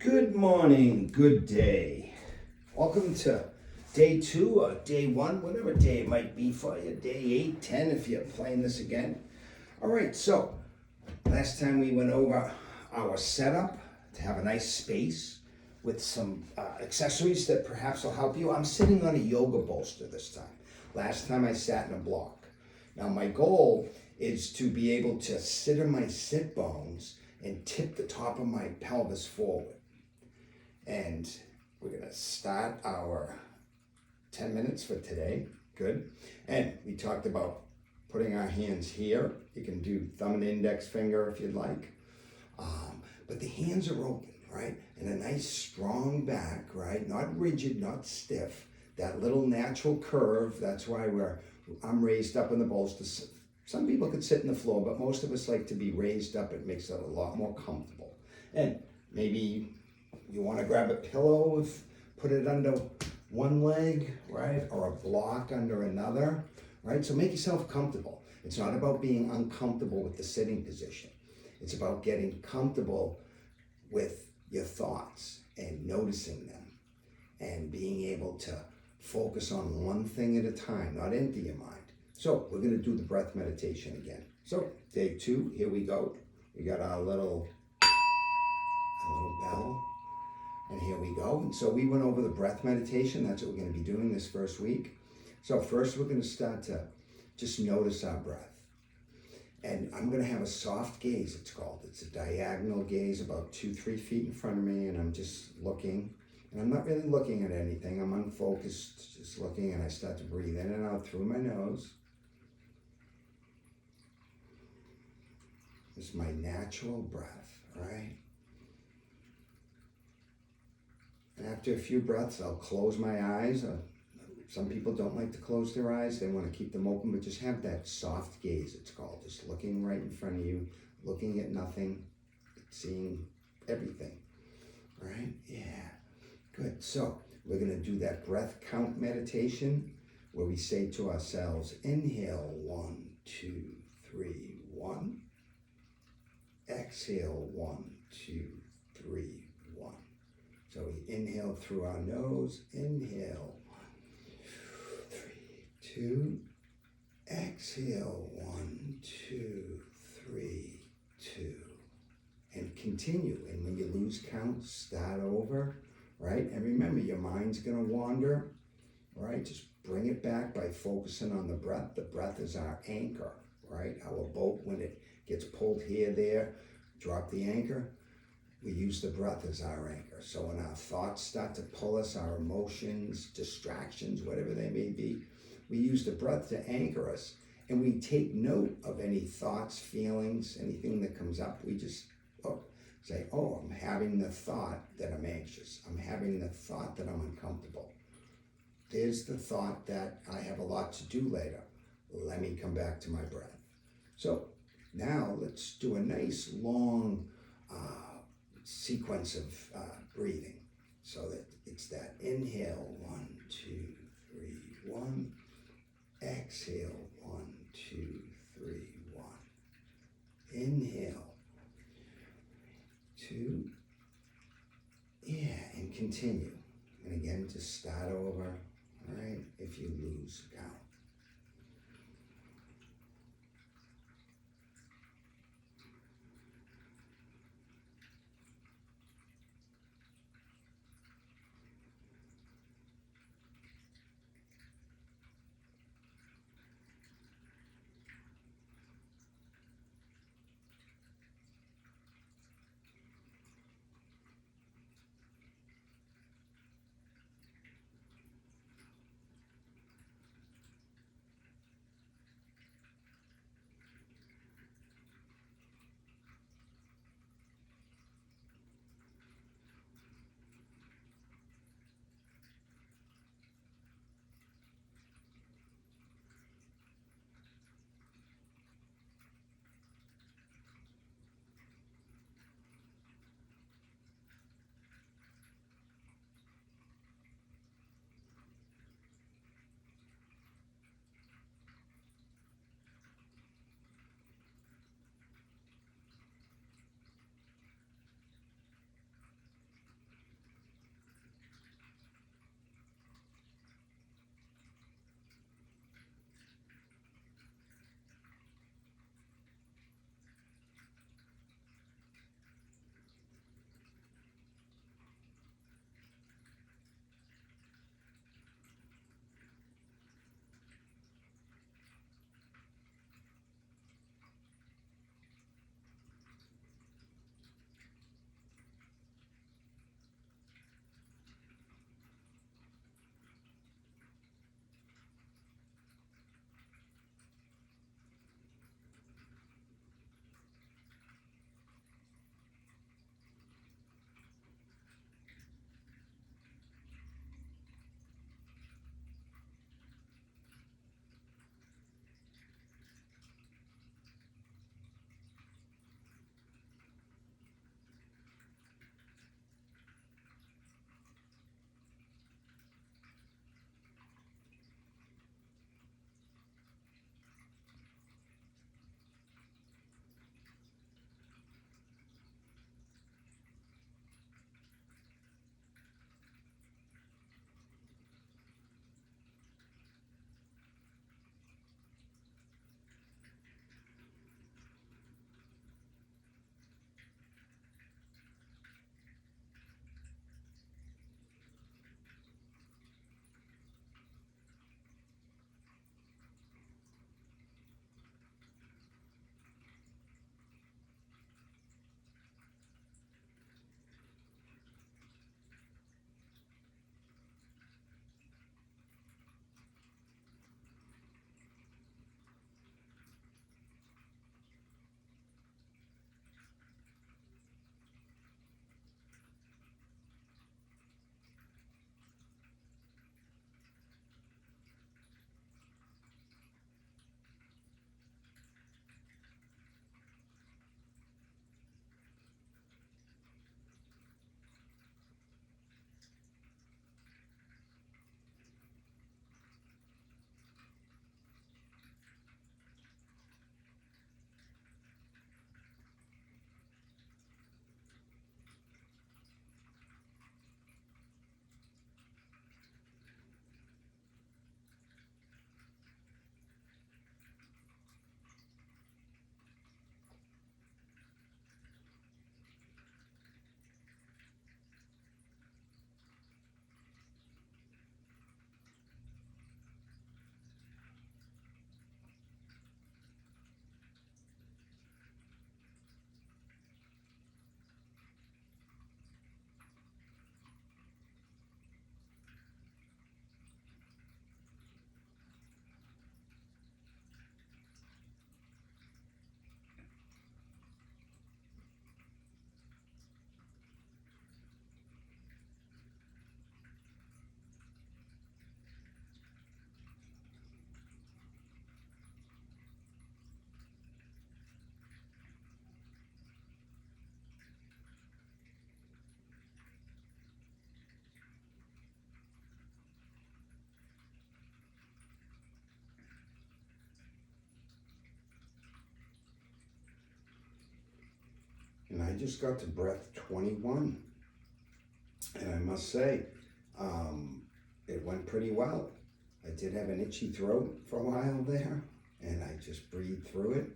Good morning, good day. Welcome to day 2 or day 1, whatever day it might be for you. Day 8, 10 if you're playing this again. All right, so last time we went over our setup to have a nice space with some accessories that perhaps will help you. I'm sitting on a yoga bolster this time. Last time I sat in a block. Now my goal is to be able to sit on my sit bones and tip the top of my pelvis forward. And we're gonna start our 10 minutes for today. Good. And we talked about putting our hands here. You can do thumb and index finger if you'd like. But the hands are open, right? And a nice strong back, right? Not rigid, not stiff. That little natural curve. That's why I'm raised up in the bolster. Some people could sit in the floor, but most of us like to be raised up. It makes it a lot more comfortable. And maybe you want to grab a pillow, put it under one leg, right? Or a block under another, right? So make yourself comfortable. It's not about being uncomfortable with the sitting position. It's about getting comfortable with your thoughts and noticing them and being able to focus on one thing at a time, not empty your mind. So we're going to do the breath meditation again. So day 2, here we go. We got our little bell. And here we go. And so we went over the breath meditation. That's what we're going to be doing this first week. So first we're going to start to just notice our breath. And I'm going to have a soft gaze, it's called. It's a diagonal gaze about 2-3 feet in front of me. And I'm just looking. And I'm not really looking at anything. I'm unfocused, just looking. And I start to breathe in and out through my nose. This is my natural breath, right? And after a few breaths, I'll close my eyes. Some people don't like to close their eyes. They want to keep them open, but just have that soft gaze, it's called. Just looking right in front of you, looking at nothing, seeing everything, right? Yeah, good. So we're going to do that breath count meditation where we say to ourselves, inhale, 1, 2, 3, 1. Exhale, 1, 2, 3, 1. So we inhale through our nose, inhale, 1, 2, 3, 2. Exhale, 1, 2, 3, 2. And continue. And when you lose count, start over, right? And remember, your mind's gonna wander, right? Just bring it back by focusing on the breath. The breath is our anchor, right? Our boat, when it gets pulled here, there, drop the anchor. We use the breath as our anchor. So when our thoughts start to pull us, our emotions, distractions, whatever they may be, we use the breath to anchor us. And we take note of any thoughts, feelings, anything that comes up. We just say, I'm having the thought that I'm anxious. I'm having the thought that I'm uncomfortable. There's the thought that I have a lot to do later. Let me come back to my breath. So now let's do a nice long sequence of breathing, so that it's that inhale, 1, 2, 3, 1. Exhale, 1, 2, 3, 1. Inhale, 2. Yeah, and continue. And again, just start over, all right, if you lose count. just got to breath 21. And I must say, it went pretty well. I did have an itchy throat for a while there, and I just breathed through it.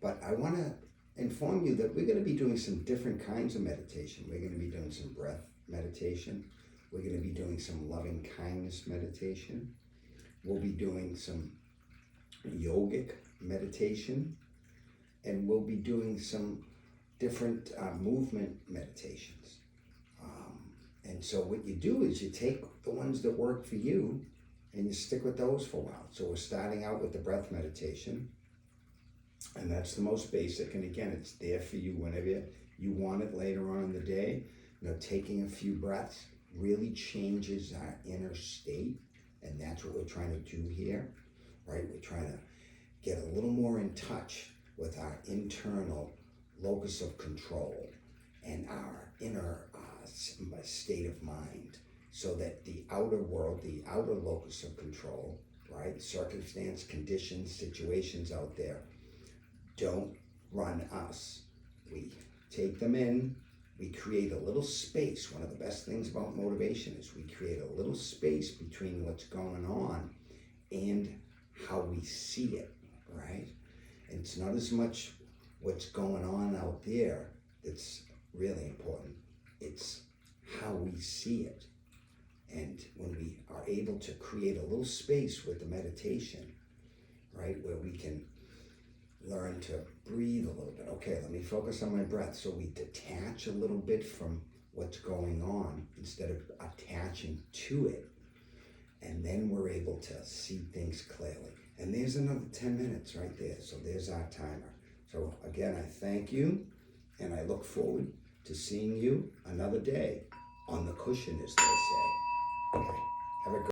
But I want to inform you that we're going to be doing some different kinds of meditation. We're going to be doing some breath meditation. We're going to be doing some loving kindness meditation. We'll be doing some yogic meditation, and we'll be doing some different movement meditations. And so what you do is you take the ones that work for you and you stick with those for a while. So we're starting out with the breath meditation, and that's the most basic. And again, it's there for you whenever you want it later on in the day. Taking a few breaths really changes our inner state, and that's what we're trying to do here, right? We're trying to get a little more in touch with our internal locus of control and our inner state of mind, so that the outer world, the outer locus of control, right, circumstance, conditions, situations out there don't run us. We take them in, we create a little space. One of the best things about motivation is we create a little space between what's going on and how we see it, right? And it's not as much what's going on out there that's really important. It's how we see it. And when we are able to create a little space with the meditation, right, where we can learn to breathe a little bit. Okay, let me focus on my breath. So we detach a little bit from what's going on instead of attaching to it. And then we're able to see things clearly. And there's another 10 minutes right there. So there's our timer. So again, I thank you, and I look forward to seeing you another day on the cushion, as they say. Okay, have a great